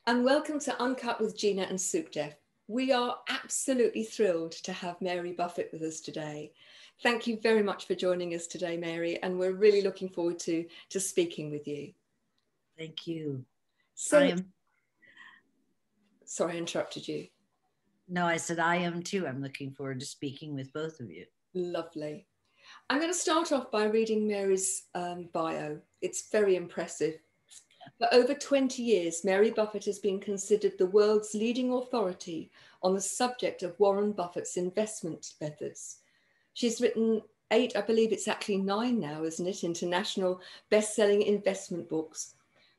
and welcome to Uncut with Gina and Sukhdev. We are absolutely thrilled to have Mary Buffett with us today. Thank you very much for joining us today, Mary, and we're really looking forward to speaking with you. Thank you. So, sorry, I interrupted you. No, I said I am too. I'm looking forward to speaking with both of you. Lovely. I'm going to start off by reading Mary's bio. It's very impressive. For over 20 years, Mary Buffett has been considered the world's leading authority on the subject of Warren Buffett's investment methods. She's written 8, I believe it's actually 9 now, isn't it, international best-selling investment books,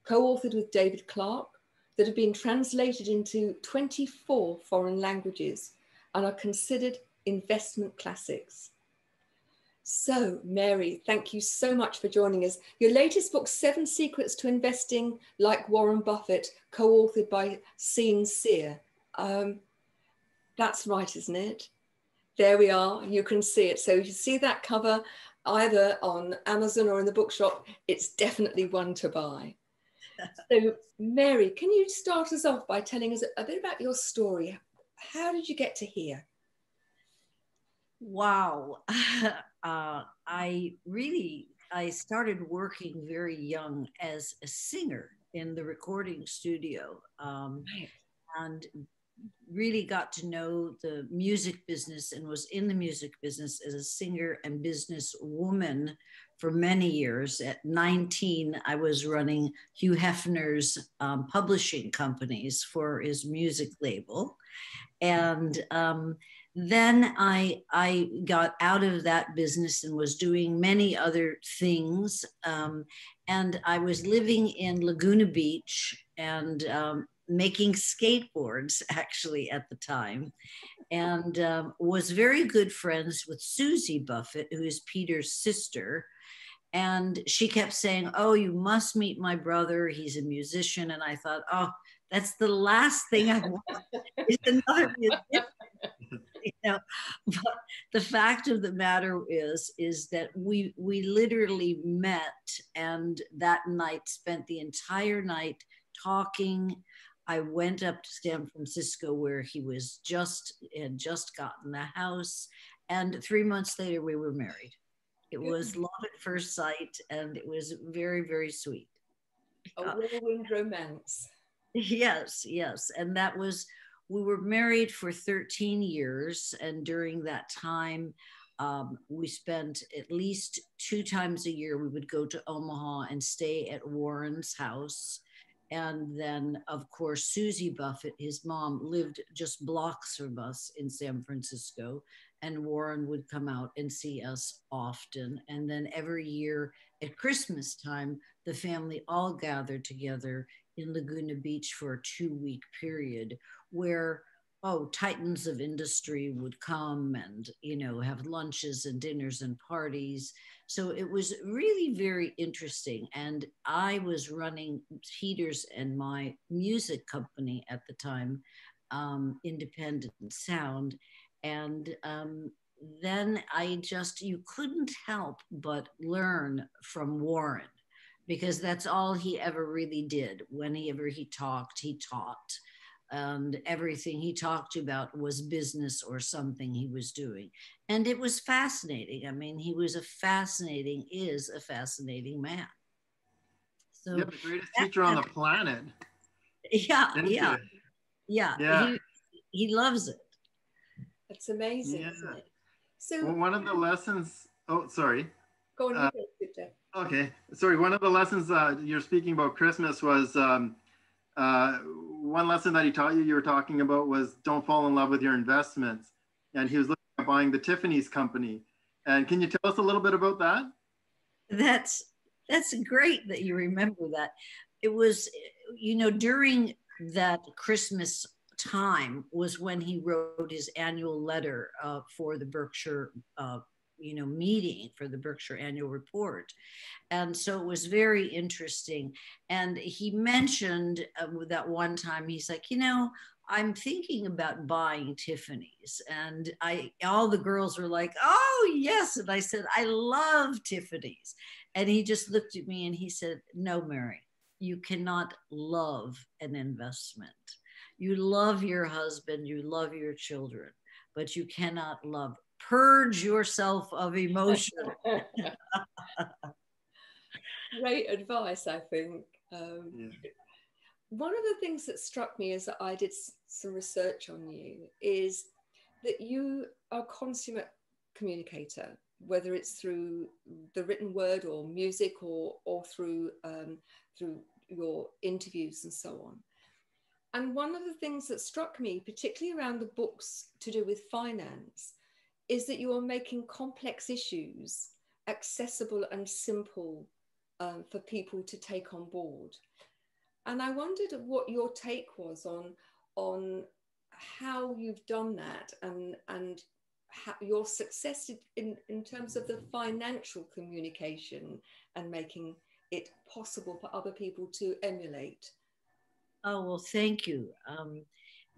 co-authored with David Clark, that have been translated into 24 foreign languages and are considered investment classics. So, Mary, thank you so much for joining us. Your latest book, 7 Secrets to Investing Like Warren Buffett, co-authored by Sean Sear. That's right, isn't it? There we are. You can see it. So if you see that cover either on Amazon or in the bookshop, it's definitely one to buy. So, Mary, can you start us off by telling us a bit about your story? How did you get to here? Wow. I started working very young as a singer in the recording studio, and really got to know the music business and was in the music business as a singer and businesswoman for many years. At 19, I was running Hugh Hefner's publishing companies for his music label. And then I got out of that business and was doing many other things. And I was living in Laguna Beach and making skateboards actually at the time, and was very good friends with Susie Buffett, who is Peter's sister. And she kept saying, "Oh, you must meet my brother. He's a musician." And I thought, oh, that's the last thing I want is another musician. But the fact of the matter is that we literally met, and that night spent the entire night talking. I went up to San Francisco where he had just gotten a house, and 3 months later we were married. It was love at first sight, and it was very, very sweet. A whirlwind romance. Yes, and we were married for 13 years, and during that time, we spent at least 2 times a year. We would go to Omaha and stay at Warren's house. And then, of course, Susie Buffett, his mom, lived just blocks from us in San Francisco, and Warren would come out and see us often. And then every year at Christmas time, the family all gathered together in Laguna Beach for a 2-week period where titans of industry would come and, have lunches and dinners and parties. So it was really very interesting. And I was running Peter's and my music company at the time, Independent Sound. And then you couldn't help but learn from Warren, because that's all he ever really did. Whenever he talked, he taught. And everything he talked about was business or something he was doing. And it was fascinating. I mean, is a fascinating man. So the greatest teacher on the planet. Yeah. He loves it. That's amazing, isn't it? So one of the lessons, sorry. Go on, okay. Sorry, one of the lessons you're speaking about Christmas was one lesson that he taught you were talking about was don't fall in love with your investments. And he was looking at buying the Tiffany's company. And can you tell us a little bit about that? That's great that you remember that. It was, during that Christmas time was when he wrote his annual letter for the Berkshire meeting, for the Berkshire annual report. And so it was very interesting. And he mentioned that one time, he's like, I'm thinking about buying Tiffany's. And all the girls were like, oh, yes. And I said, I love Tiffany's. And he just looked at me and he said, no, Mary, you cannot love an investment. You love your husband, you love your children, but you cannot love. Purge yourself of emotion. Great advice, I think. Yeah. One of the things that struck me as I did some research on you is that you are a consummate communicator, whether it's through the written word or music or through your interviews and so on. And one of the things that struck me, particularly around the books to do with finance, is that you are making complex issues accessible and simple for people to take on board. And I wondered what your take was on how you've done that and how your success in terms of the financial communication and making it possible for other people to emulate. Oh, well, thank you.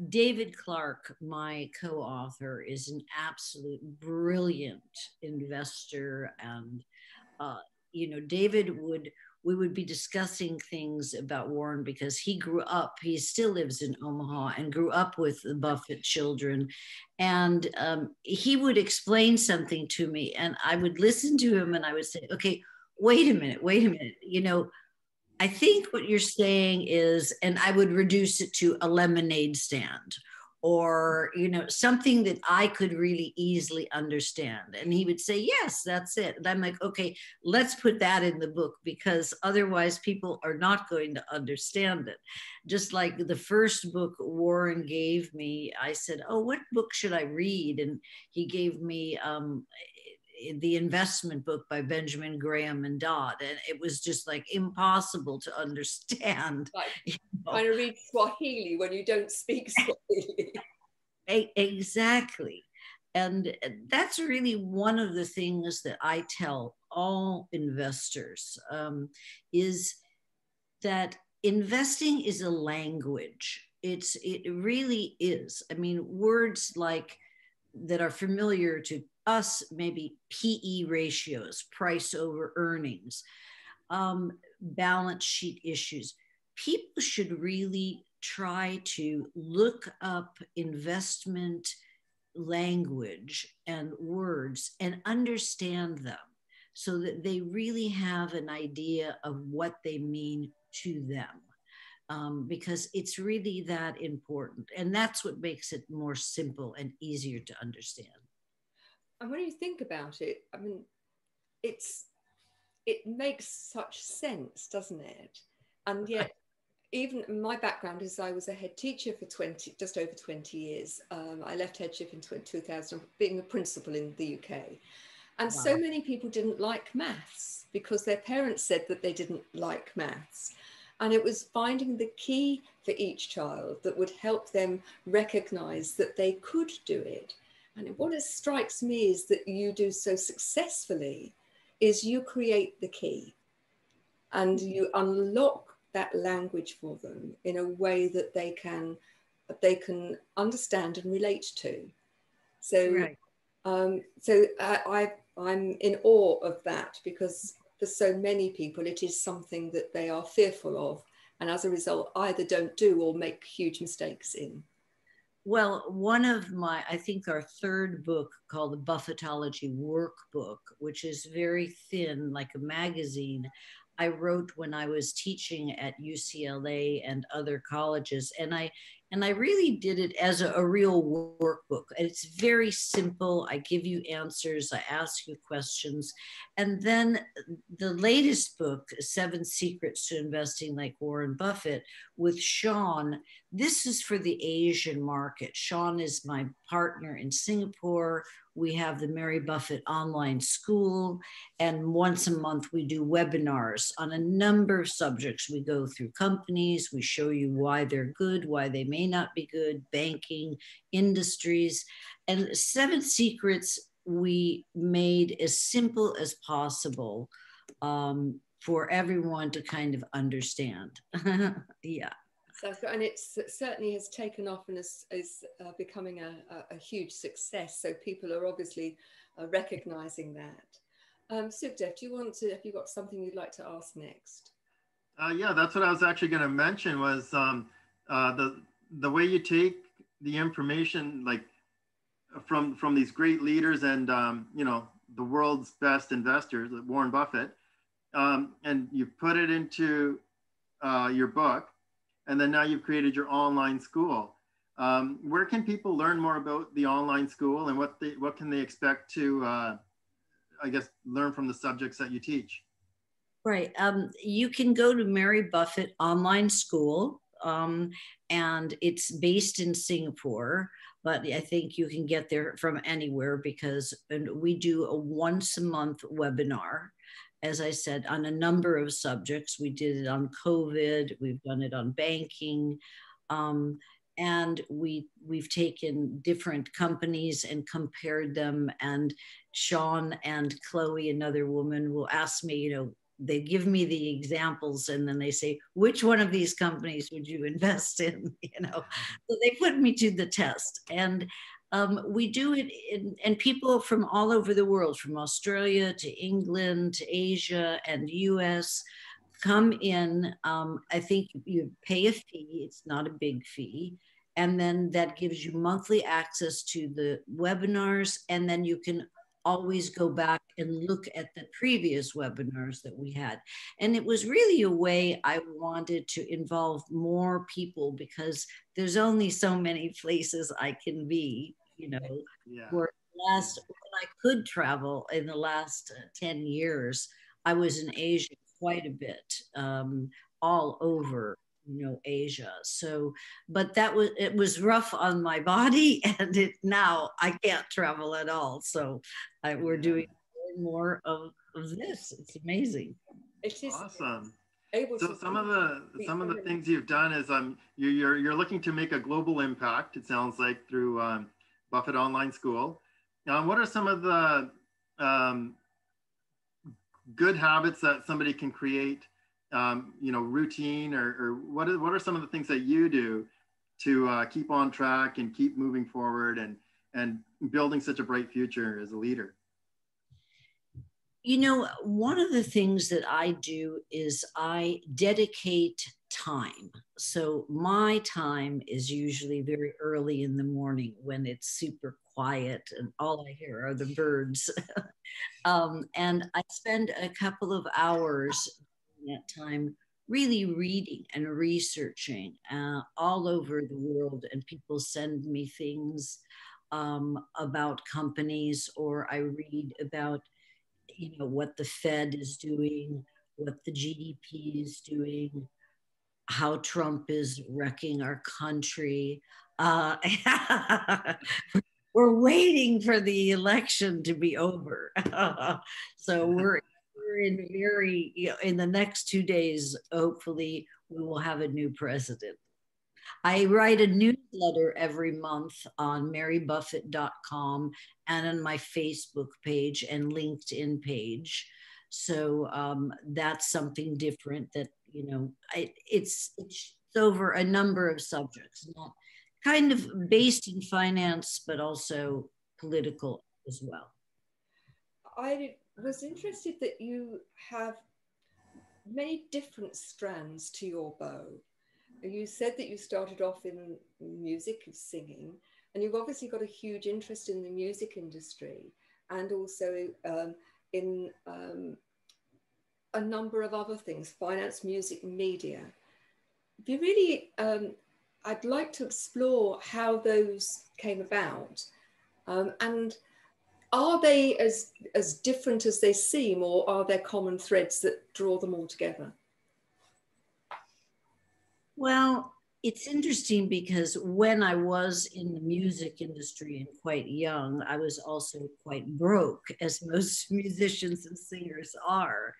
David Clark, my co-author, is an absolute brilliant investor. And, David we would be discussing things about Warren because he still lives in Omaha and grew up with the Buffett children. And he would explain something to me and I would listen to him and I would say, okay, wait a minute. I think what you're saying is, and I would reduce it to a lemonade stand or, something that I could really easily understand. And he would say, yes, that's it. And I'm like, okay, let's put that in the book because otherwise people are not going to understand it. Just like the first book Warren gave me, I said, oh, what book should I read? And he gave me, the investment book by Benjamin Graham and Dodd. And it was just like impossible to understand. Like trying to read Swahili when you don't speak Swahili. Exactly. And that's really one of the things that I tell all investors is that investing is a language. It really is. I mean, words like that are familiar to us, maybe PE ratios, price over earnings, balance sheet issues. People should really try to look up investment language and words and understand them so that they really have an idea of what they mean to them. Because it's really that important. And that's what makes it more simple and easier to understand. And when you think about it, I mean, it makes such sense, doesn't it? And yet, even my background is I was a head teacher for just over 20 years. I left headship in 2000, being a principal in the UK. And wow. So many people didn't like maths because their parents said that they didn't like maths. And it was finding the key for each child that would help them recognize that they could do it. And what it strikes me is that you do so successfully is you create the key and you unlock that language for them in a way that they can understand and relate to. So, right. I'm in awe of that because for so many people, it is something that they are fearful of. And as a result, either don't do or make huge mistakes in. Well, I think our third book called the Buffettology Workbook, which is very thin, like a magazine, I wrote when I was teaching at UCLA and other colleges. And I really did it as a real workbook. And it's very simple. I give you answers. I ask you questions. And then the latest book, 7 Secrets to Investing Like Warren Buffett, with Sean, this is for the Asian market. Sean is my partner in Singapore. We have the Mary Buffett online school. And once a month, we do webinars on a number of subjects. We go through companies. We show you why they're good, why they may not be good, banking, industries. And 7 Secrets we made as simple as possible for everyone to kind of understand. Yeah. And it certainly has taken off and is becoming a huge success. So people are obviously recognizing that. Sukhdev, have you got something you'd like to ask next? Yeah, that's what I was actually going to mention was the way you take the information like from these great leaders and you know, the world's best investors, like Warren Buffett, and you put it into your book, and then now you've created your online school. Where can people learn more about the online school, and what can they expect to, I guess, learn from the subjects that you teach? Right. You can go to Mary Buffett Online School, and it's based in Singapore, but I think you can get there from anywhere because we do a once a month webinar, as I said, on a number of subjects. We did it on COVID, we've done it on banking. And we've taken different companies and compared them. And Sean and Chloe, another woman, will ask me, you know, they give me the examples and then they say, which one of these companies would you invest in? You know, so they put me to the test. And we do it and people from all over the world, from Australia to England to Asia and US, come in. I think you pay a fee, it's not a big fee. And then that gives you monthly access to the webinars. And then you can always go back and look at the previous webinars that we had. And it was really a way I wanted to involve more people because there's only so many places I can be, you know, Yeah. when I could travel in the last 10 years, I was in Asia quite a bit, all over, you know, Asia. So, but it was rough on my body, and now I can't travel at all. So, we're doing more of this. It's amazing. It is awesome. Able so to some of the things you've done is you're looking to make a global impact. It sounds like through Buffett Online School. What are some of the good habits that somebody can create, you know, routine, or what are some of the things that you do to keep on track and keep moving forward and building such a bright future as a leader? You know, one of the things that I do is I dedicate time. So my time is usually very early in the morning when it's super quiet and all I hear are the birds. And I spend a couple of hours in that time really reading and researching all over the world. And people send me things about companies, or I read about, you know, what the Fed is doing, what the GDP is doing, how Trump is wrecking our country. We're waiting for the election to be over. So we're in very, you know, in the next 2 days, hopefully we will have a new president. I write a newsletter every month on marybuffett.com and on my Facebook page and LinkedIn page. So that's something different that, you know, it's over a number of subjects, not kind of based in finance, but also political as well. I was interested that you have many different strands to your bow. You said that you started off in music, singing, and you've obviously got a huge interest in the music industry and also in a number of other things, finance, music, media. If you really, I'd like to explore how those came about, and are they as different as they seem, or are there common threads that draw them all together? Well, it's interesting because when I was in the music industry and quite young, I was also quite broke, as most musicians and singers are.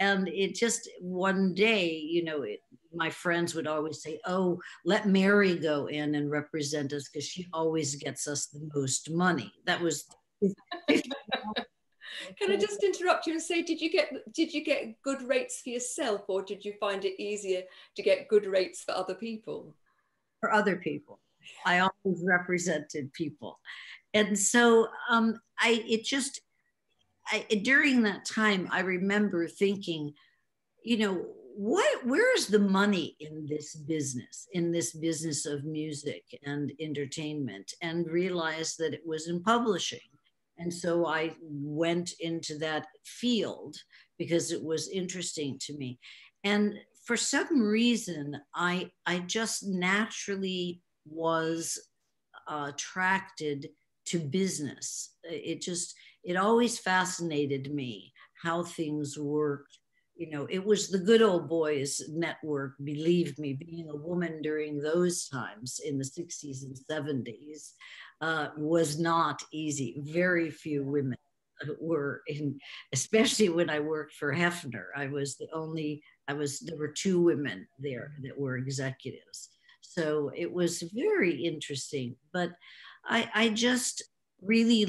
And it just one day, you know, my friends would always say, oh, let Mary go in and represent us because she always gets us the most money. That was Can I just interrupt you and say, did you get good rates for yourself, or did you find it easier to get good rates for other people? For other people. I always represented people. And so during that time, I remember thinking, you know, where's the money in this business of music and entertainment, and realized that it was in publishing. And so I went into that field because it was interesting to me. And for some reason, I just naturally was attracted to business. It always fascinated me how things worked. It was the good old boys network, believe me, being a woman during those times in the 60s and 70s was not easy. Very few women were in, especially when I worked for Hefner. There were two women there that were executives. So it was very interesting, but I just really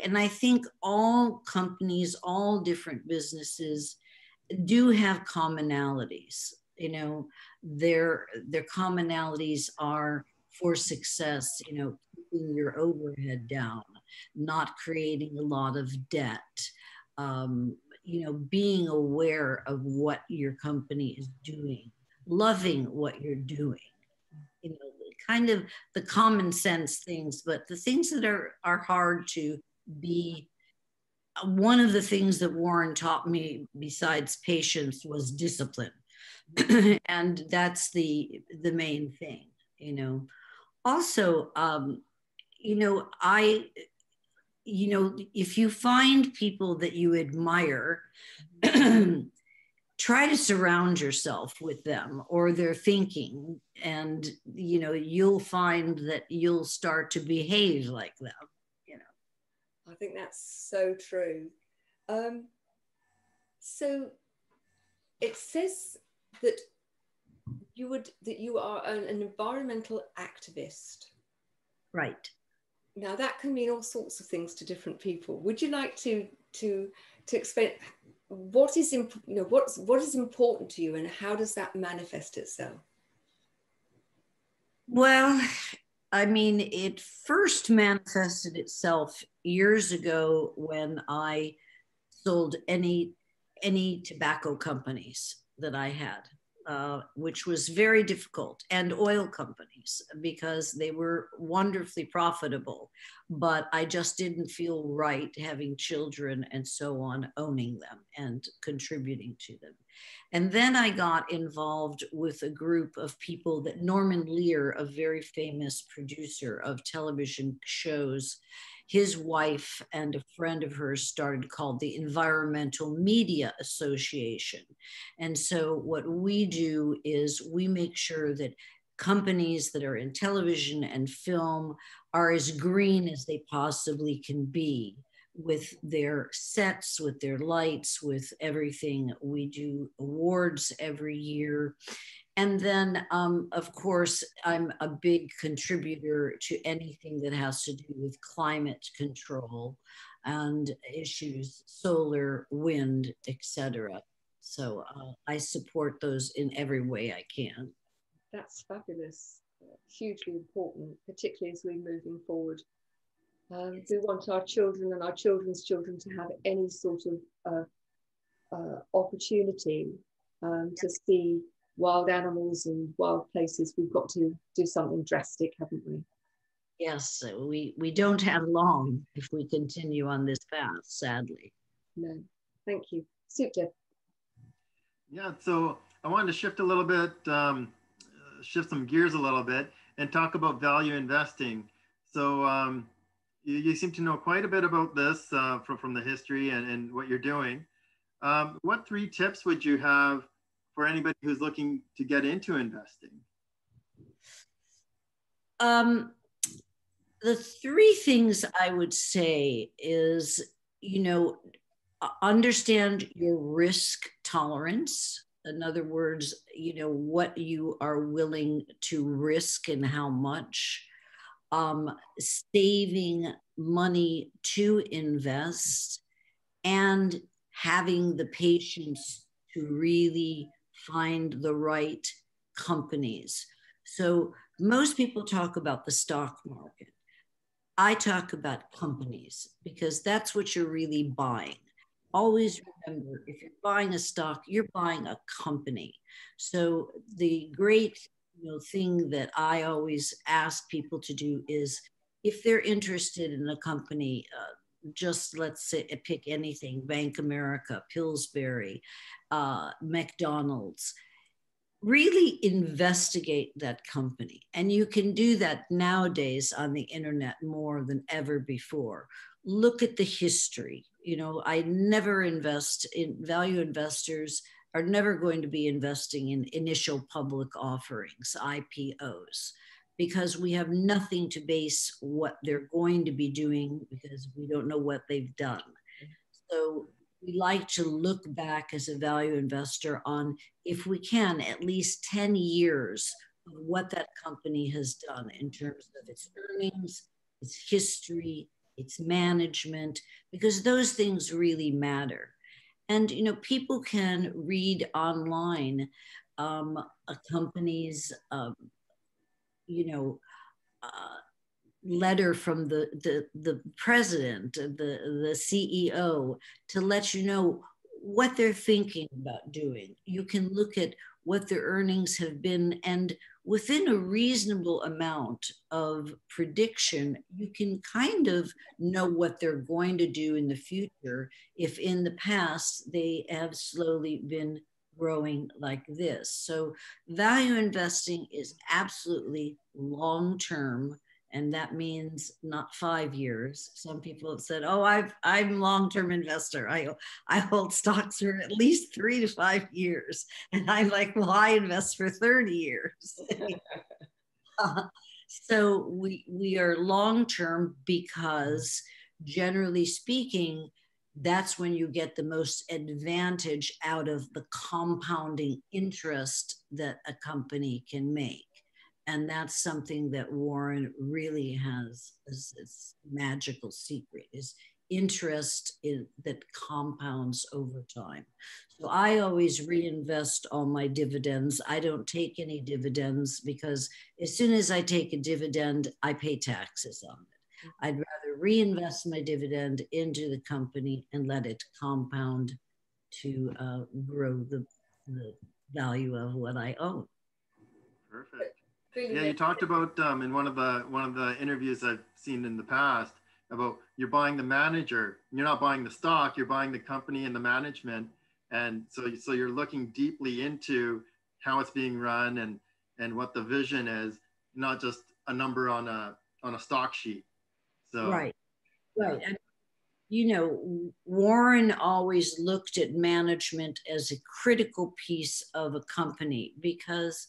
and I think all companies, all different businesses do have commonalities. Their commonalities are for success, keeping your overhead down, not creating a lot of debt, being aware of what your company is doing, loving what you're doing, kind of the common sense things, but the things that are hard to be. One of the things that Warren taught me besides patience was discipline. And that's the main thing, Also, if you find people that you admire, try to surround yourself with them or their thinking, and you'll find that you'll start to behave like them. I think that's so true. So it says that you are an environmental activist. Right. Now that can mean all sorts of things to different people. Would you like to explain what is important to you, and how does that manifest itself? Well, I mean, it first manifested itself years ago when I sold any tobacco companies that I had, which was very difficult, and oil companies, because they were wonderfully profitable, but I just didn't feel right having children and so on, owning them and contributing to them. And then I got involved with a group of people that Norman Lear, a very famous producer of television shows, his wife and a friend of hers started, called the Environmental Media Association. And so what we do is we make sure that companies that are in television and film are as green as they possibly can be, with their sets, with their lights, with everything. We do awards every year. And then, of course, I'm a big contributor to anything that has to do with climate control and issues, solar, wind, etc. So I support those in every way I can. That's fabulous. Hugely important, particularly as we're moving forward. We want our children and our children's children to have any sort of opportunity to see wild animals and wild places. We've got to do something drastic, haven't we? Yes, we don't have long if we continue on this path, sadly. No, thank you. Sukhdev. Yeah, so I wanted to shift a little bit, shift some gears a little bit, and talk about value investing. So you seem to know quite a bit about this from the history and what you're doing. What 3 tips would you have for anybody who's looking to get into investing? The 3 things I would say is, understand your risk tolerance. In other words, what you are willing to risk and how much. Saving money to invest, and having the patience to really find the right companies. So most people talk about the stock market. I talk about companies, because that's what you're really buying. always remember, if you're buying a stock, you're buying a company. So the great thing that I always ask people to do is, if they're interested in a company, just let's say pick anything, Bank America, Pillsbury, McDonald's, really investigate that company. And you can do that nowadays on the internet more than ever before. Look at the history. I never invest in value. Investors are never going to be investing in initial public offerings, IPOs, because we have nothing to base what they're going to be doing, because we don't know what they've done. So we like to look back as a value investor on, if we can, at least 10 years of what that company has done in terms of its earnings, its history, its management, because those things really matter. And, people can read online a company's, letter from the president, the CEO, to let you know what they're thinking about doing. You can look at what their earnings have been, and within a reasonable amount of prediction, you can kind of know what they're going to do in the future, if in the past they have slowly been growing like this. So value investing is absolutely long-term. And that means not 5 years. Some people have said, "Oh, I'm a long-term investor. I hold stocks for at least 3 to 5 years." And I'm like, "Well, I invest for 30 years." So we are long-term, because generally speaking, that's when you get the most advantage out of the compounding interest that a company can make. And that's something that Warren really has as its magical secret, is interest that compounds over time. So I always reinvest all my dividends. I don't take any dividends, because as soon as I take a dividend, I pay taxes on it. I'd rather reinvest my dividend into the company and let it compound to grow the value of what I own. Perfect. Yeah, you talked about in one of the interviews I've seen in the past about you're buying the manager. You're not buying the stock. You're buying the company and the management, and so you're looking deeply into how it's being run and what the vision is, not just a number on a stock sheet. So right. And, Warren always looked at management as a critical piece of a company, because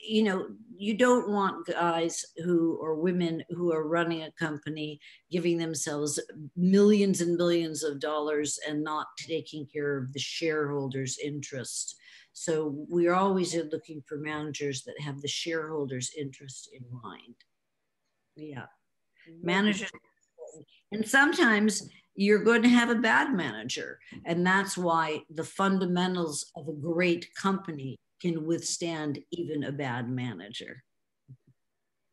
you don't want guys or women who are running a company giving themselves millions and millions of dollars and not taking care of the shareholders' interest. So we're always looking for managers that have the shareholders' interest in mind. Yeah. Managers. And sometimes you're going to have a bad manager. And that's why the fundamentals of a great company can withstand even a bad manager.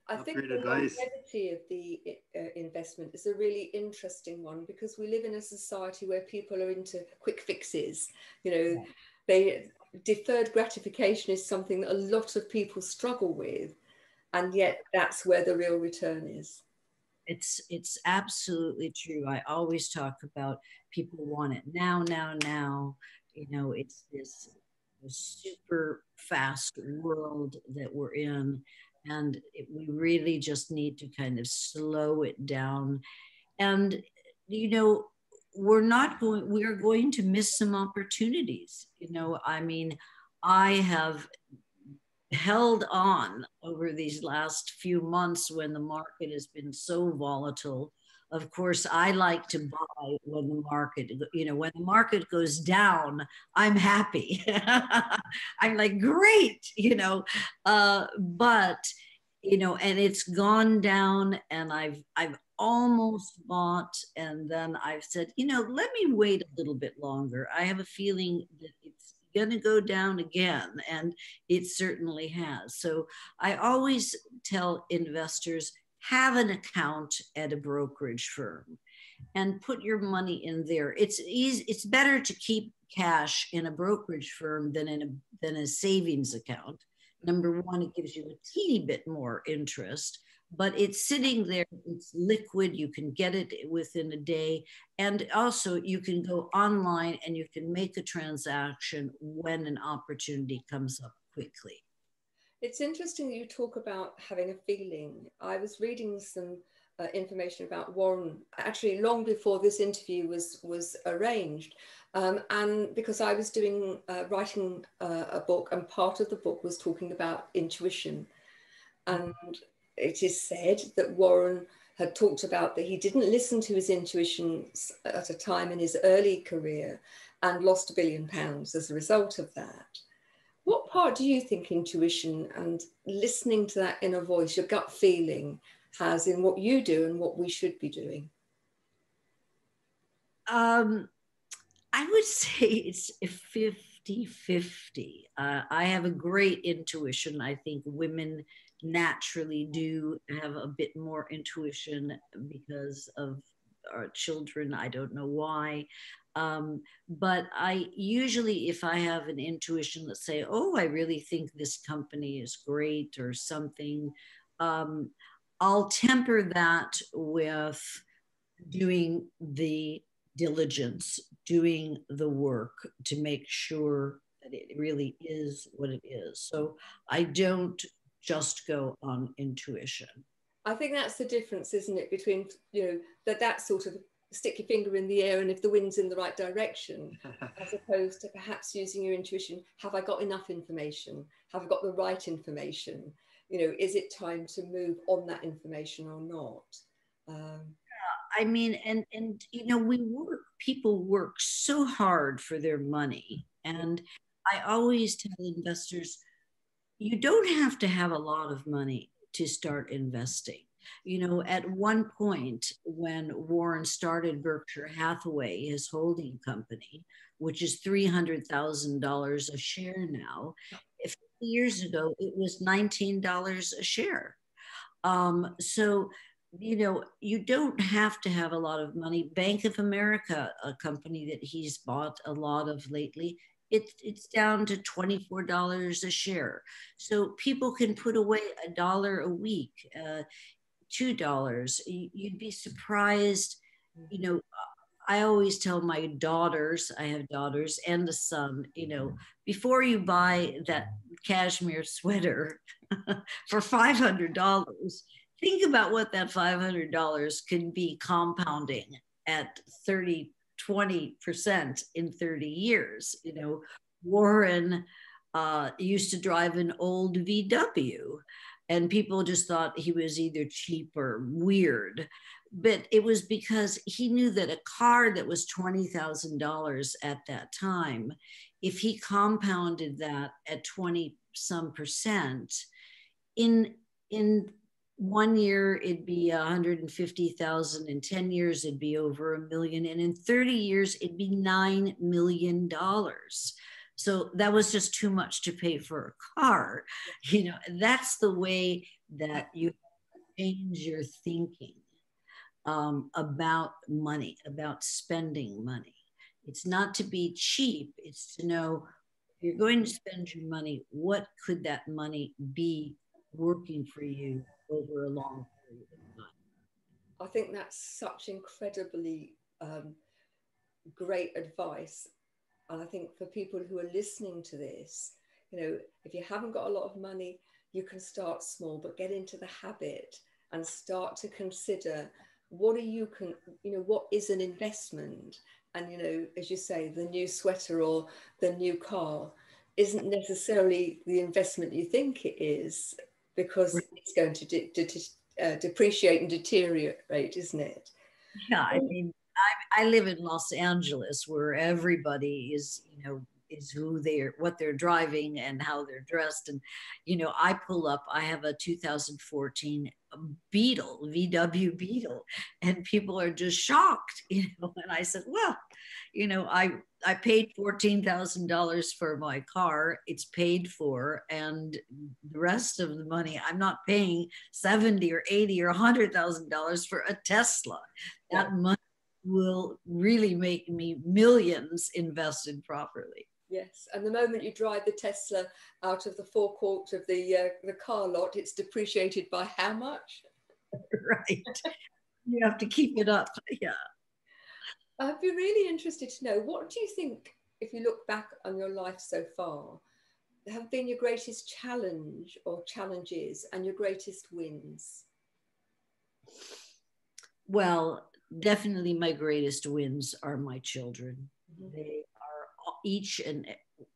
I think the longevity of the investment is a really interesting one, because we live in a society where people are into quick fixes. Deferred gratification is something that a lot of people struggle with, and yet that's where the real return is. It's absolutely true. I always talk about people want it now. It's this super fast world that we're in, and we really just need to kind of slow it down. And we are going to miss some opportunities. I have held on over these last few months when the market has been so volatile. Of course, I like to buy when the market goes down, I'm happy. I'm like, great, but, and it's gone down, and I've almost bought, and then I've said, let me wait a little bit longer. I have a feeling that it's going to go down again, and it certainly has. So I always tell investors, have an account at a brokerage firm. and put your money in there. It's easy. It's better to keep cash in a brokerage firm than a savings account. Number one, it gives you a teeny bit more interest, but it's sitting there, it's liquid, you can get it within a day. And also you can go online and you can make a transaction when an opportunity comes up quickly. It's interesting that you talk about having a feeling. I was reading some information about Warren, actually long before this interview was arranged. And because I was writing a book, and part of the book was talking about intuition. And it is said that Warren had talked about that he didn't listen to his intuition at a time in his early career and lost £1 billion as a result of that. What part do you think intuition and listening to that inner voice, your gut feeling, has in what you do and what we should be doing? I would say it's 50-50. I have a great intuition. I think women naturally do have a bit more intuition because of our children. I don't know why. But I usually, if I have an intuition, let's say, oh, I really think this company is great or something, I'll temper that with doing the diligence, doing the work to make sure that it really is what it is. So I don't just go on intuition. I think that's the difference, isn't it, between, that sort of stick your finger in the air and if the wind's in the right direction, as opposed to perhaps using your intuition. Have I got enough information? Have I got the right information? Is it time to move on that information or not? I mean, and people work so hard for their money. And I always tell investors, you don't have to have a lot of money to start investing. At one point when Warren started Berkshire Hathaway, his holding company, which is $300,000 a share now, 50 years ago, it was $19 a share. So you don't have to have a lot of money. Bank of America, a company that he's bought a lot of lately, it's down to $24 a share. So people can put away $1 a week, $2. You'd be surprised. I always tell my daughters, I have daughters and a son, before you buy that cashmere sweater for $500, think about what that $500 can be compounding at 20% in 30 years. Warren used to drive an old VW, and people just thought he was either cheap or weird. But it was because he knew that a car that was $20,000 at that time, if he compounded that at 20 some percent, in 1 year it'd be 150,000. In 10 years it'd be over $1 million, and in 30 years it'd be $9 million. So that was just too much to pay for a car. That's the way that you change your thinking about money, about spending money. It's not to be cheap. It's to know if you're going to spend your money, what could that money be working for you over a long period of time? I think that's such incredibly great advice. And I think for people who are listening to this, if you haven't got a lot of money, you can start small, but get into the habit and start to consider what is an investment. And, as you say, the new sweater or the new car isn't necessarily the investment you think it is, because it's going to depreciate and deteriorate, isn't it? Yeah, I mean, I live in Los Angeles, where everybody is, is what they're driving and how they're dressed. And, I pull up, I have a 2014 Beetle, VW Beetle, and people are just shocked, and I said, well, I paid $14,000 for my car. It's paid for, and the rest of the money, I'm not paying $70 or $80 or $100,000 for a Tesla. That money will really make me millions invested properly. Yes, and the moment you drive the Tesla out of the forecourt of the car lot, it's depreciated by how much? Right. You have to keep it up. Yeah. I'd be really interested to know, what do you think, if you look back on your life so far, have been your greatest challenge or challenges and your greatest wins? Well, definitely my greatest wins are my children. Mm-hmm. They are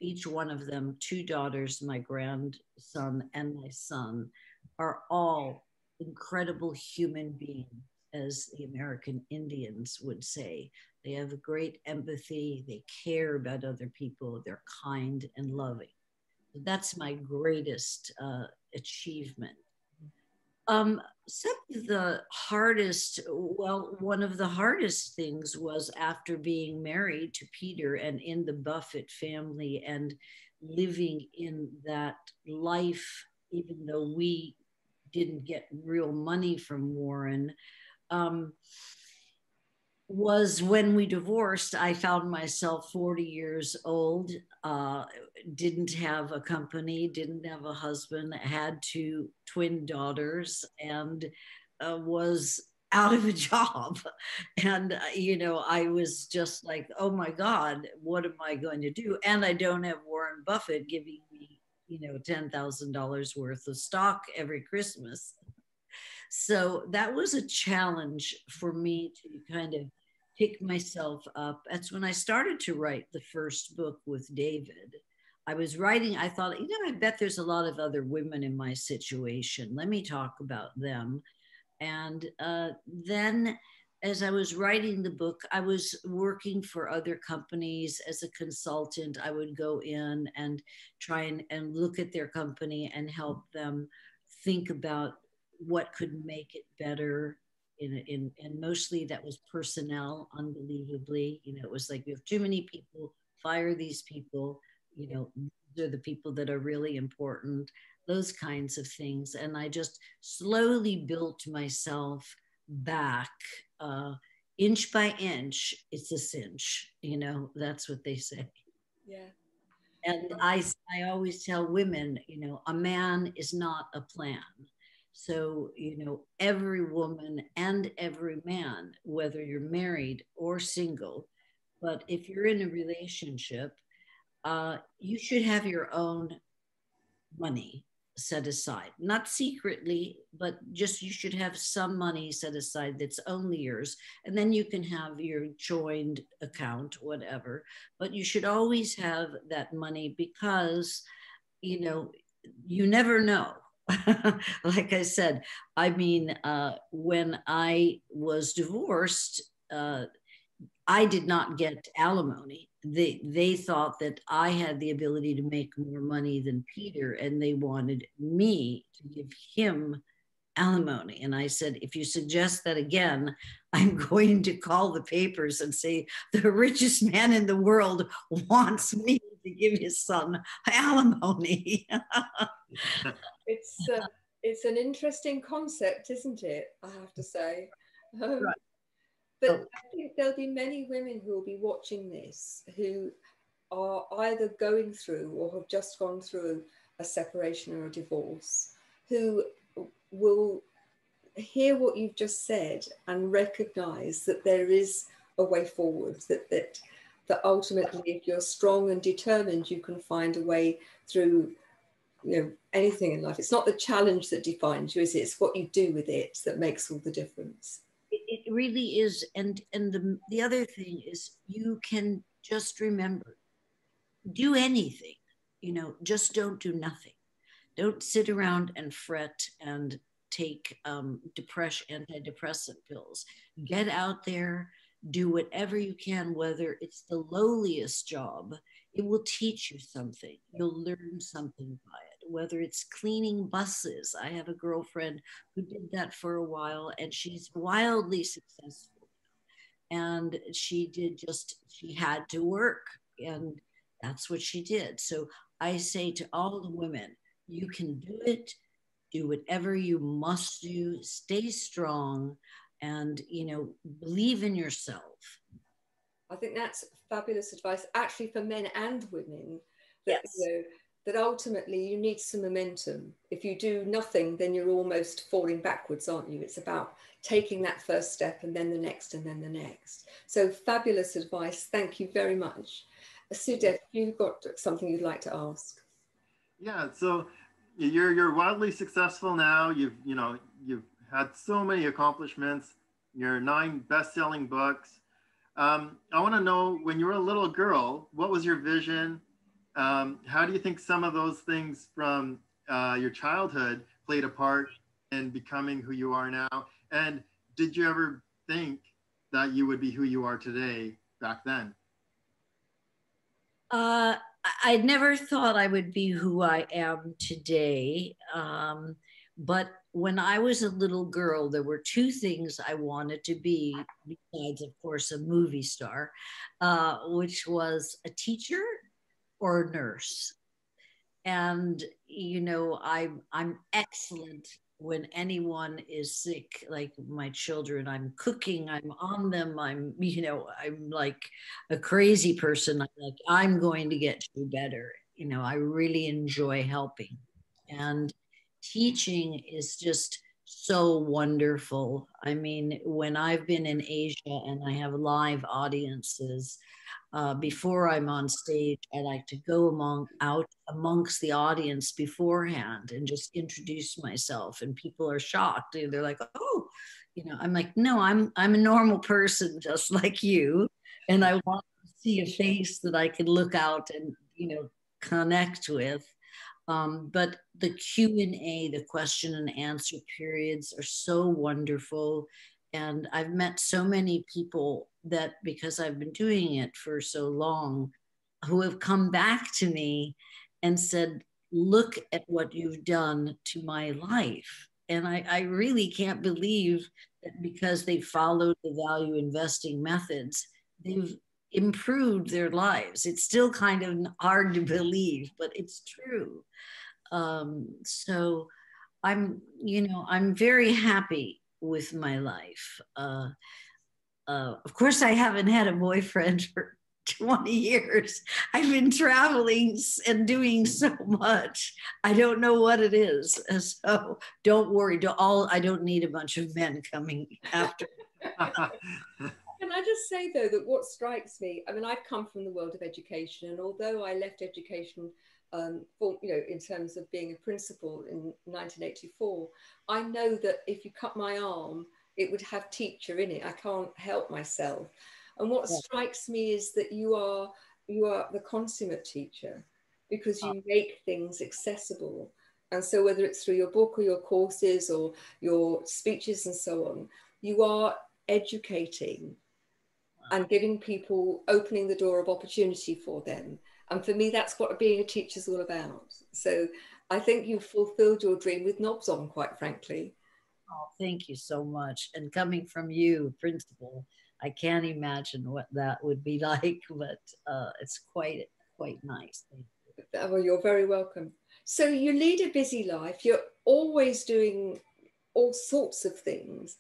each one of them, 2 daughters, my grandson and my son, are all incredible human beings, as the American Indians would say. They have a great empathy. They care about other people. They're kind and loving. That's my greatest achievement. Some of the hardest, well, one of the hardest things was after being married to Peter and in the Buffett family and living in that life, even though we didn't get real money from Warren, was when we divorced. I found myself 40 years old, didn't have a company, didn't have a husband, had 2 twin daughters, and was out of a job. And, I was just like, oh my God, what am I going to do? And I don't have Warren Buffett giving me, $10,000 worth of stock every Christmas. So that was a challenge for me to kind of pick myself up. That's when I started to write the first book with David. I was writing, I thought, I bet there's a lot of other women in my situation. Let me talk about them. And then as I was writing the book, I was working for other companies as a consultant. I would go in and try and look at their company and help them think about what could make it better. And mostly that was personnel, unbelievably. It was like, we have too many people, fire these people. They're the people that are really important, those kinds of things. And I just slowly built myself back, inch by inch. It's a cinch, that's what they say. Yeah. And I always tell women, a man is not a plan. So, every woman and every man, whether you're married or single, but if you're in a relationship, you should have your own money set aside, not secretly, but just you should have some money set aside that's only yours. And then you can have your joined account, whatever, but you should always have that money because, you never know. Like I said, when I was divorced, I did not get alimony. They thought that I had the ability to make more money than Peter, and they wanted me to give him alimony. And I said, if you suggest that again, I'm going to call the papers and say the richest man in the world wants me to give his son alimony. It's an interesting concept, isn't it? I have to say. Right. But I think there'll be many women who will be watching this who are either going through or have just gone through a separation or a divorce, who will hear what you've just said and recognize that there is a way forward, that ultimately, if you're strong and determined, you can find a way through anything in life. It's not the challenge that defines you, is it? It's what you do with it that makes all the difference. It really is. And the other thing is, you can just remember, do anything, just don't do nothing. Don't sit around and fret and take antidepressant pills. Get out there, do whatever you can, whether it's the lowliest job. It will teach you something. You'll learn something by it, whether it's cleaning buses. I have a girlfriend who did that for a while, and she's wildly successful. And she had to work, and that's what she did. So I say to all the women, you can do it. Do whatever you must do. Stay strong. and, believe in yourself. I think that's fabulous advice, actually, for men and women. That, Yes. that ultimately you need some momentum. If you do nothing, then you're almost falling backwards, aren't you? It's about taking that first step, and then the next, and then the next. So fabulous advice. Thank you very much. Sukhdev, you've got something you'd like to ask? Yeah, so you're wildly successful now. You've had so many accomplishments. Your 9 best-selling books. I want to know, when you were a little girl, what was your vision? How do you think some of those things from your childhood played a part in becoming who you are now? And did you ever think that you would be who you are today back then? I never thought I would be who I am today. But when I was a little girl, there were 2 things I wanted to be, besides, of course, a movie star, which was a teacher or a nurse. And I'm excellent when anyone is sick, like my children. I'm cooking, I'm on them, I'm like a crazy person. I'm going to get you better. I really enjoy helping, and teaching is just so wonderful. I mean, when I've been in Asia and I have live audiences, before I'm on stage, I like to go out amongst the audience beforehand and just introduce myself, and people are shocked. They're like, "Oh," I'm like, "No, I'm a normal person just like you, and I want to see a face that I can look out and connect with." But the Q&A, the question and answer periods, are so wonderful. And I've met so many people that, because I've been doing it for so long, who have come back to me and said, "Look at what you've done to my life." And I really can't believe that because they followed the value investing methods, they've improved their lives. It's still kind of hard to believe, but it's true. So I'm very happy with my life. Of course, I haven't had a boyfriend for 20 years. I've been traveling and doing so much. I don't know what it is. So don't worry. I don't need a bunch of men coming after. Can I just say, though, that what strikes me, I mean, I've come from the world of education, and although I left education in terms of being a principal in 1984, I know that if you cut my arm, it would have teacher in it. I can't help myself. And what strikes me is that you are the consummate teacher, because you make things accessible. And so whether it's through your book or your courses or your speeches and so on, you are educating and giving people, opening the door of opportunity for them. And for me, that's what being a teacher is all about. So I think you've fulfilled your dream with knobs on, quite frankly. Oh, thank you so much. And coming from you, principal, I can't imagine what that would be like, but it's quite nice. Thank you. Well, you're very welcome. So you lead a busy life. You're always doing all sorts of things.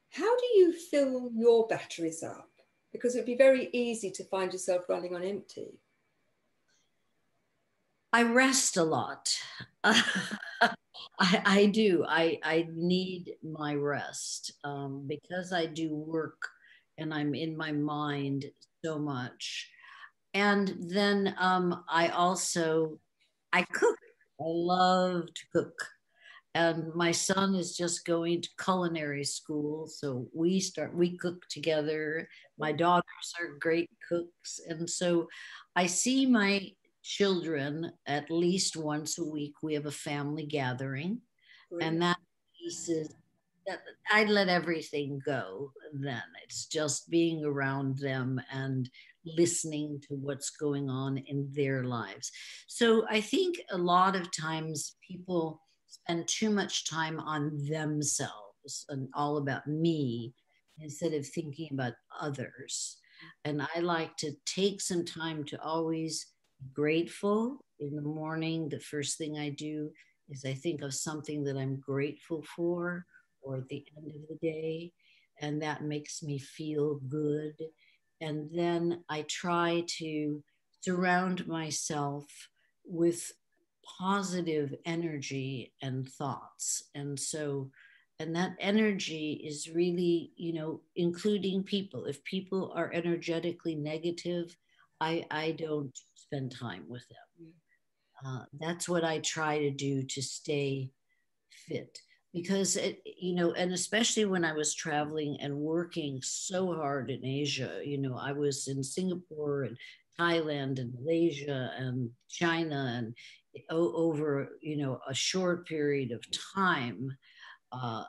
How do you fill your batteries up? Because it'd be very easy to find yourself running on empty. I rest a lot. I do. I need my rest, because I do work and I'm in my mind so much. And then I cook. I love to cook. And my son is just going to culinary school, so we cook together. My daughters are great cooks, and so I see my children at least once a week. We have a family gathering. Brilliant. And that piece is that I let everything go. Then it's just being around them and listening to what's going on in their lives. So I think a lot of times people spend too much time on themselves and all about me instead of thinking about others. And I like to take some time to always be grateful. In the morning, the first thing I do is I think of something that I'm grateful for, or at the end of the day. and that makes me feel good. And then I try to surround myself with positive energy and thoughts. And that energy is really, including people. If people are energetically negative, I don't spend time with them. That's what I try to do to stay fit. Because, and especially when I was traveling and working so hard in Asia, I was in Singapore and Thailand and Malaysia and China, and over, a short period of time, I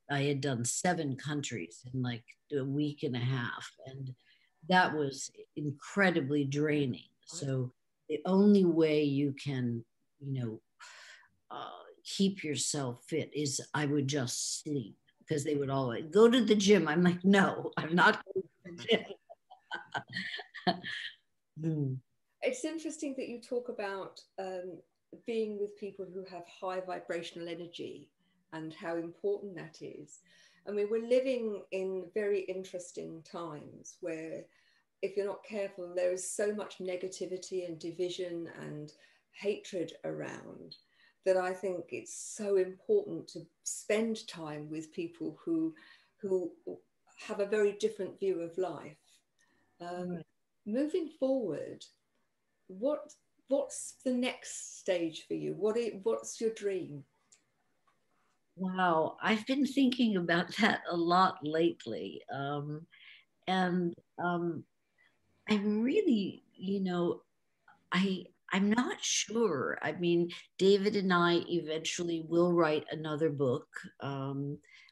had done 7 countries in like a week and a half, and that was incredibly draining. So the only way you can, keep yourself fit is I would just sleep, because they would always go to the gym. I'm like, no, I'm not going to the gym. It's interesting that you talk about being with people who have high vibrational energy and how important that is. I mean, we're living in very interesting times where, if you're not careful, there is so much negativity and division and hatred around, that I think it's so important to spend time with people who have a very different view of life. Right. Moving forward, what's the next stage for you? What's your dream? Wow, I've been thinking about that a lot lately. I'm really, I'm not sure. I mean, David and I eventually will write another book.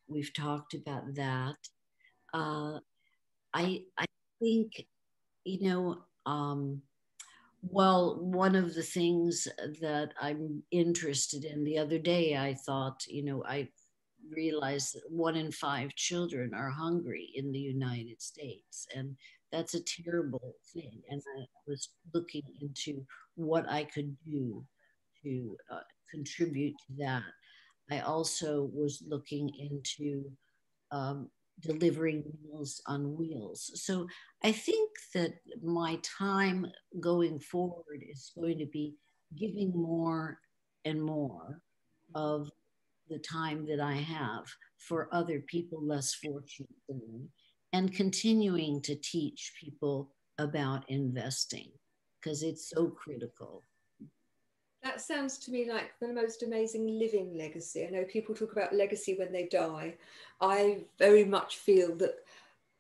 We've talked about that. I think, well, one of the things that I'm interested in, the other day, I thought, I realized that 1 in 5 children are hungry in the United States. And that's a terrible thing. And I was looking into what I could do to contribute to that. I also was looking into delivering Meals on Wheels. So I think that my time going forward is going to be giving more and more of the time that I have for other people less fortunate than me, and continuing to teach people about investing, because it's so critical. That sounds to me like the most amazing living legacy. I know people talk about legacy when they die. I very much feel that,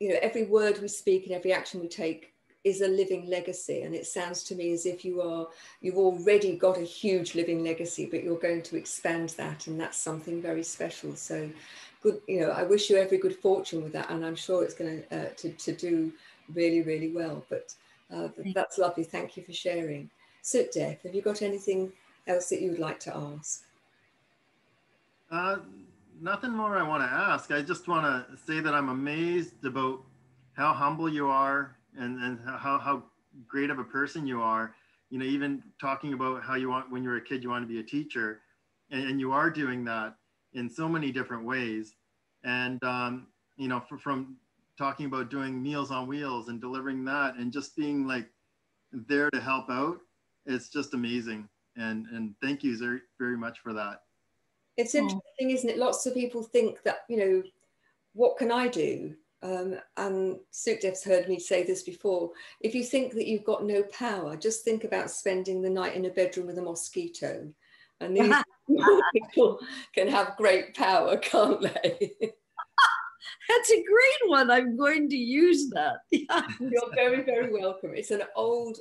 every word we speak and every action we take is a living legacy. And it sounds to me as if you've already got a huge living legacy, but you're going to expand that. And that's something very special. So good, I wish you every good fortune with that. And I'm sure it's going to do really, really well. But that's lovely. Thank you for sharing. Sukhdev, have you got anything else that you would like to ask? Nothing more I want to ask. I just want to say that I'm amazed about how humble you are, and how great of a person you are. Even talking about how you want, when you were a kid, you want to be a teacher, and you are doing that in so many different ways. And, from talking about doing Meals on Wheels and delivering that, and just being like there to help out, it's just amazing. And thank you very, very much for that. It's interesting, isn't it? Lots of people think that, what can I do? And Sukhdev's heard me say this before. If you think that you've got no power, just think about spending the night in a bedroom with a mosquito. And these people can have great power, can't they? That's a great one. I'm going to use that. You're very, very welcome. It's an old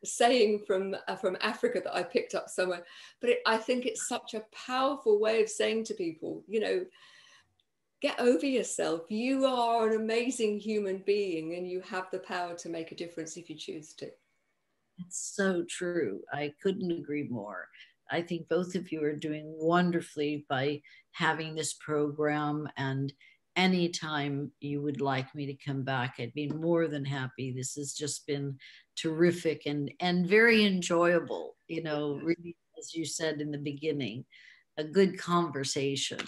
saying from Africa that I picked up somewhere, but I think it's such a powerful way of saying to people, get over yourself. You are an amazing human being, and you have the power to make a difference if you choose to. It's so true. I couldn't agree more. I think both of you are doing wonderfully by having this program, and anytime you would like me to come back, I'd be more than happy. This has just been terrific and very enjoyable, really, as you said in the beginning, a good conversation.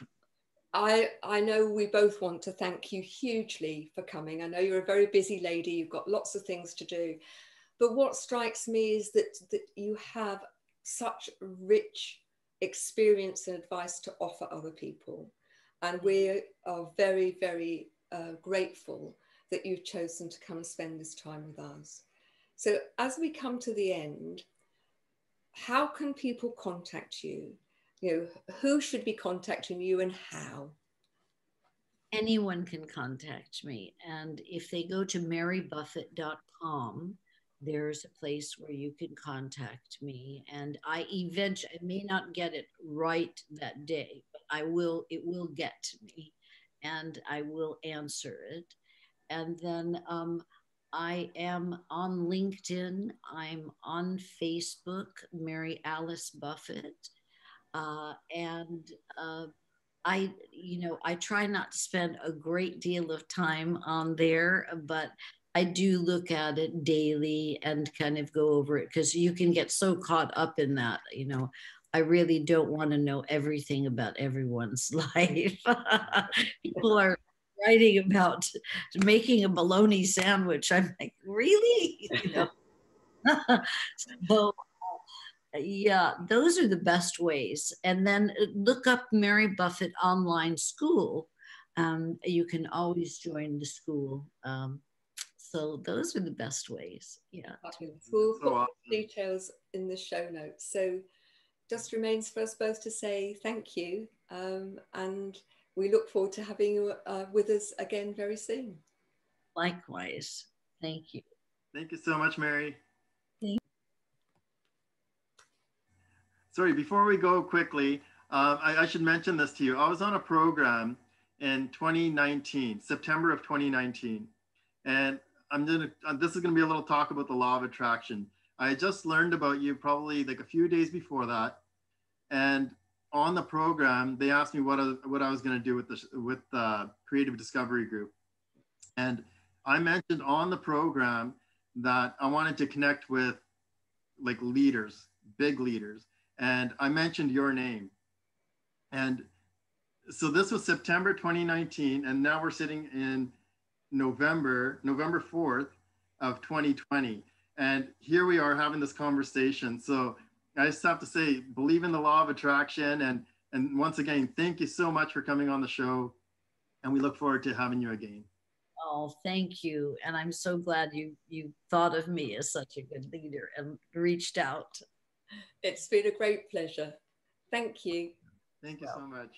I know we both want to thank you hugely for coming. I know you're a very busy lady. You've got lots of things to do. But what strikes me is that you have such rich experience and advice to offer other people. And we are very, very grateful that you've chosen to come and spend this time with us. So as we come to the end, how can people contact you? You know, who should be contacting you and how? Anyone can contact me. And if they go to marybuffett.com, there's a place where you can contact me. And I may not get it right that day, but it will get to me and I will answer it. And then I am on LinkedIn. I'm on Facebook, Mary Alice Buffett. I try not to spend a great deal of time on there, but I do look at it daily and kind of go over it because you can get so caught up in that. I really don't want to know everything about everyone's life. People are writing about making a bologna sandwich. I'm like, really? So yeah, those are the best ways. And then look up Mary Buffett Online School. You can always join the school. So those are the best ways. Yeah. We'll put details in the show notes. So just remains for us both to say thank you. And we look forward to having you with us again very soon. Likewise. Thank you. Thank you so much, Mary. Sorry, before we go quickly, I should mention this to you. I was on a program in 2019, September of 2019. And this is gonna be a little talk about the law of attraction. I just learned about you probably like a few days before that. And on the program, they asked me what I was gonna do with the Creative Discovery Group. And I mentioned on the program that I wanted to connect with like leaders, big leaders. And I mentioned your name. And so this was September 2019, and now we're sitting in November 4th of 2020. And here we are having this conversation. So I just have to say, believe in the law of attraction. And once again, thank you so much for coming on the show. And we look forward to having you again. Oh, thank you. And I'm so glad you thought of me as such a good leader and reached out. It's been a great pleasure. Thank you. Thank you so much.